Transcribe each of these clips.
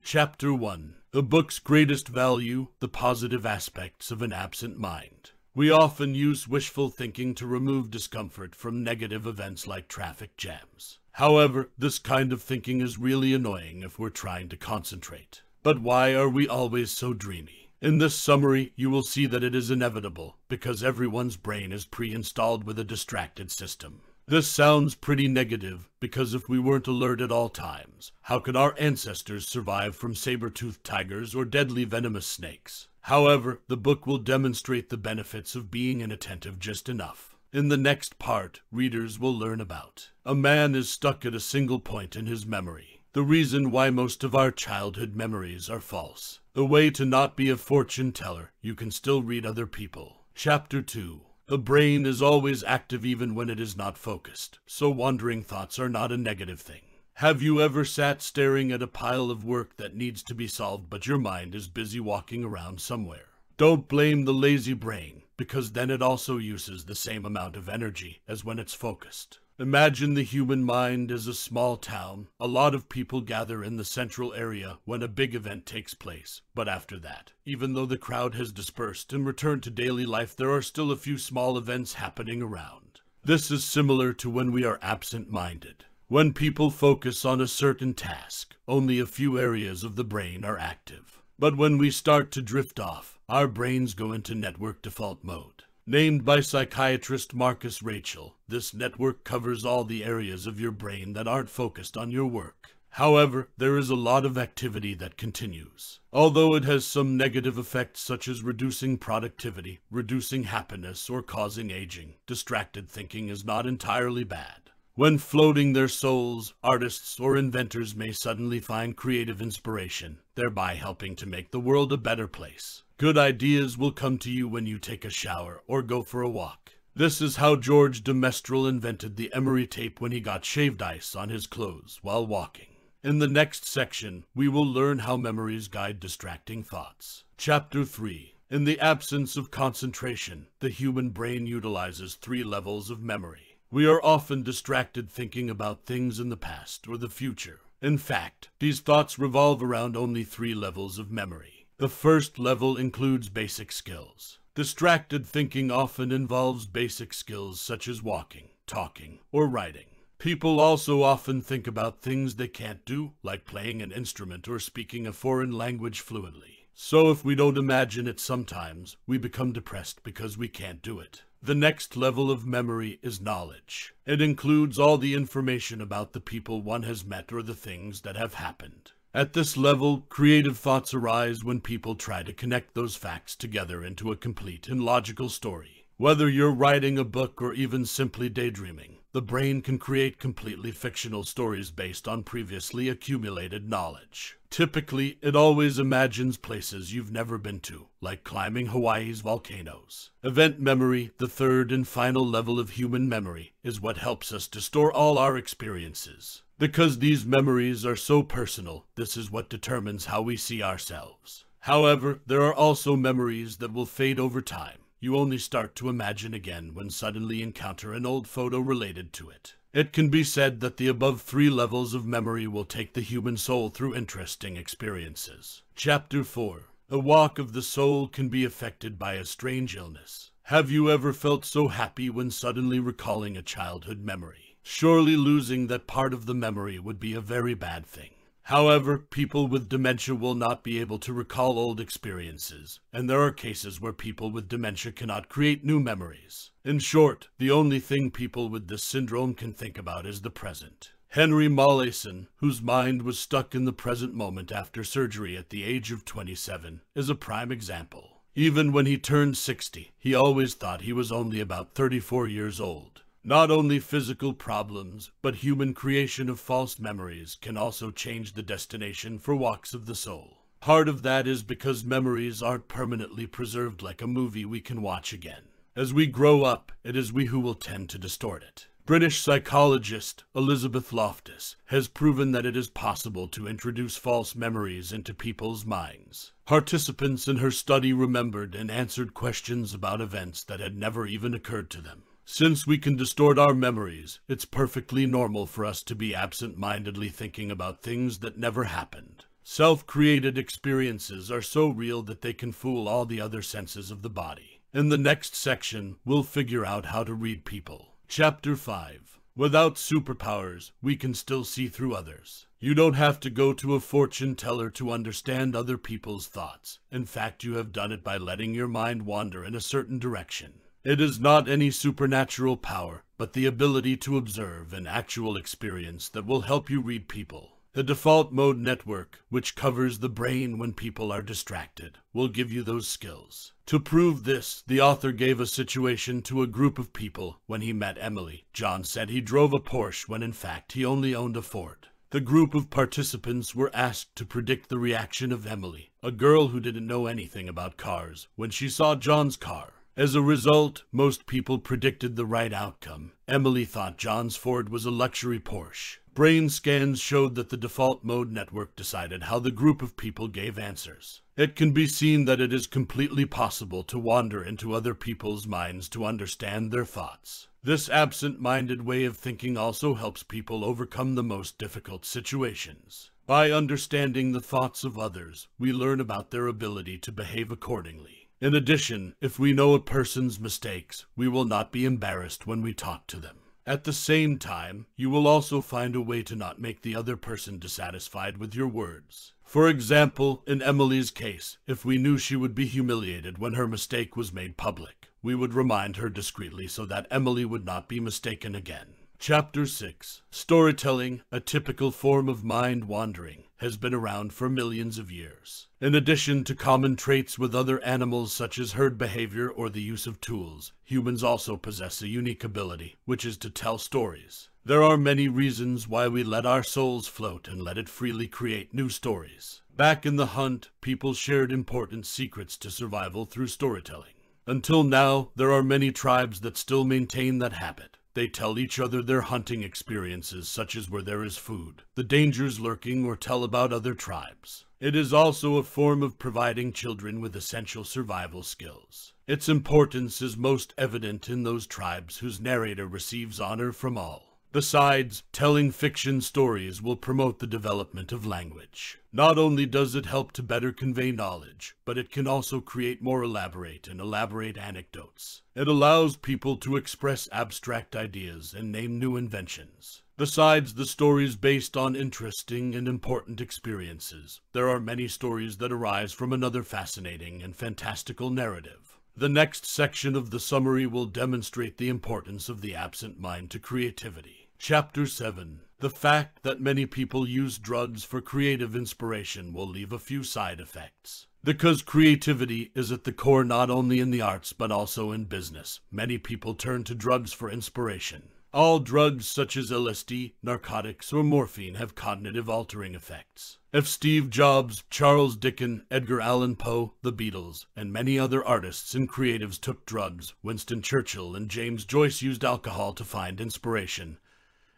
Chapter 1. A book's greatest value, the positive aspects of an absent mind. We often use wishful thinking to remove discomfort from negative events like traffic jams. However, this kind of thinking is really annoying if we're trying to concentrate. But why are we always so dreamy? In this summary, you will see that it is inevitable, because everyone's brain is pre-installed with a distracted system. This sounds pretty negative, because if we weren't alert at all times, how could our ancestors survive from saber-toothed tigers or deadly venomous snakes? However, the book will demonstrate the benefits of being inattentive just enough. In the next part, readers will learn about a man is stuck at a single point in his memory. The reason why most of our childhood memories are false. A way to not be a fortune teller, you can still read other people. Chapter 2. The brain is always active even when it is not focused, so wandering thoughts are not a negative thing. Have you ever sat staring at a pile of work that needs to be solved but your mind is busy walking around somewhere? Don't blame the lazy brain, because then it also uses the same amount of energy as when it's focused. Imagine the human mind as a small town. A lot of people gather in the central area when a big event takes place. But after that, even though the crowd has dispersed and returned to daily life, there are still a few small events happening around. This is similar to when we are absent-minded. When people focus on a certain task, only a few areas of the brain are active. But when we start to drift off, our brains go into network default mode. Named by psychiatrist Marcus Rachel, this network covers all the areas of your brain that aren't focused on your work. However, there is a lot of activity that continues. Although it has some negative effects such as reducing productivity, reducing happiness, or causing aging, distracted thinking is not entirely bad. When floating their souls, artists or inventors may suddenly find creative inspiration, thereby helping to make the world a better place. Good ideas will come to you when you take a shower or go for a walk. This is how George de Mestral invented the emery tape when he got shaved ice on his clothes while walking. In the next section, we will learn how memories guide distracting thoughts. Chapter 3. In the absence of concentration, the human brain utilizes 3 levels of memory. We are often distracted thinking about things in the past or the future. In fact, these thoughts revolve around only 3 levels of memory. The first level includes basic skills. Distracted thinking often involves basic skills such as walking, talking, or writing. People also often think about things they can't do, like playing an instrument or speaking a foreign language fluently. So if we don't imagine it sometimes, we become depressed because we can't do it. The next level of memory is knowledge. It includes all the information about the people one has met or the things that have happened. At this level, creative thoughts arise when people try to connect those facts together into a complete and logical story. Whether you're writing a book or even simply daydreaming, the brain can create completely fictional stories based on previously accumulated knowledge. Typically, it always imagines places you've never been to, like climbing Hawaii's volcanoes. Event memory, the third and final level of human memory, is what helps us to store all our experiences. Because these memories are so personal, this is what determines how we see ourselves. However, there are also memories that will fade over time. You only start to imagine again when suddenly encounter an old photo related to it. It can be said that the above 3 levels of memory will take the human soul through interesting experiences. Chapter 4. A walk of the soul can be affected by a strange illness. Have you ever felt so happy when suddenly recalling a childhood memory? Surely losing that part of the memory would be a very bad thing. However, people with dementia will not be able to recall old experiences, and there are cases where people with dementia cannot create new memories. In short, the only thing people with this syndrome can think about is the present. Henry Mawson, whose mind was stuck in the present moment after surgery at the age of 27, is a prime example. Even when he turned 60, he always thought he was only about 34 years old. Not only physical problems, but human creation of false memories can also change the destination for walks of the soul. Part of that is because memories aren't permanently preserved like a movie we can watch again. As we grow up, it is we who will tend to distort it. British psychologist Elizabeth Loftus has proven that it is possible to introduce false memories into people's minds. Participants in her study remembered and answered questions about events that had never even occurred to them. Since we can distort our memories, it's perfectly normal for us to be absent-mindedly thinking about things that never happened. Self-created experiences are so real that they can fool all the other senses of the body. In the next section, we'll figure out how to read people. Chapter 5. Without superpowers, we can still see through others. You don't have to go to a fortune teller to understand other people's thoughts. In fact, you have done it by letting your mind wander in a certain direction. It is not any supernatural power, but the ability to observe an actual experience that will help you read people. The default mode network, which covers the brain when people are distracted, will give you those skills. To prove this, the author gave a situation to a group of people when he met Emily. John said he drove a Porsche when in fact he only owned a Ford. The group of participants were asked to predict the reaction of Emily, a girl who didn't know anything about cars, when she saw John's car. As a result, most people predicted the right outcome. Emily thought John's Ford was a luxury Porsche. Brain scans showed that the default mode network decided how the group of people gave answers. It can be seen that it is completely possible to wander into other people's minds to understand their thoughts. This absent-minded way of thinking also helps people overcome the most difficult situations. By understanding the thoughts of others, we learn about their ability to behave accordingly. In addition, if we know a person's mistakes, we will not be embarrassed when we talk to them. At the same time, you will also find a way to not make the other person dissatisfied with your words. For example, in Emily's case, if we knew she would be humiliated when her mistake was made public, we would remind her discreetly so that Emily would not be mistaken again. Chapter 6. Storytelling, a typical form of mind wandering, has been around for millions of years. In addition to common traits with other animals such as herd behavior or the use of tools, humans also possess a unique ability, which is to tell stories. There are many reasons why we let our souls float and let it freely create new stories. Back in the hunt, people shared important secrets to survival through storytelling. Until now, there are many tribes that still maintain that habit. They tell each other their hunting experiences, such as where there is food, the dangers lurking, or tell about other tribes. It is also a form of providing children with essential survival skills. Its importance is most evident in those tribes whose narrator receives honor from all. Besides, telling fiction stories will promote the development of language. Not only does it help to better convey knowledge, but it can also create more elaborate anecdotes. It allows people to express abstract ideas and name new inventions. Besides the stories based on interesting and important experiences, there are many stories that arise from another fascinating and fantastical narrative. The next section of the summary will demonstrate the importance of the absent mind to creativity. Chapter 7. The fact that many people use drugs for creative inspiration will leave a few side effects. Because creativity is at the core not only in the arts but also in business, many people turn to drugs for inspiration. All drugs such as LSD, narcotics, or morphine have cognitive-altering effects. If Steve Jobs, Charles Dickens, Edgar Allan Poe, the Beatles, and many other artists and creatives took drugs, Winston Churchill and James Joyce used alcohol to find inspiration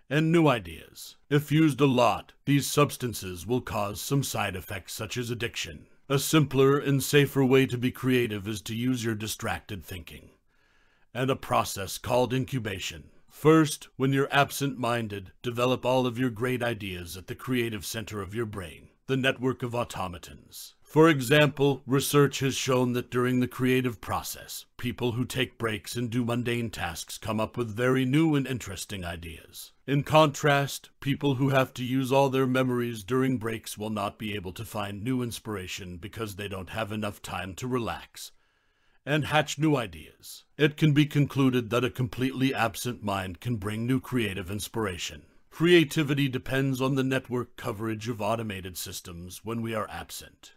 and new ideas. If used a lot, these substances will cause some side effects such as addiction. A simpler and safer way to be creative is to use your distracted thinking and a process called incubation. First, when you're absent-minded, develop all of your great ideas at the creative center of your brain, the network of automatons. For example, research has shown that during the creative process, people who take breaks and do mundane tasks come up with very new and interesting ideas. In contrast, people who have to use all their memories during breaks will not be able to find new inspiration because they don't have enough time to relax and hatch new ideas. It can be concluded that a completely absent mind can bring new creative inspiration. Creativity depends on the network coverage of automated systems when we are absent.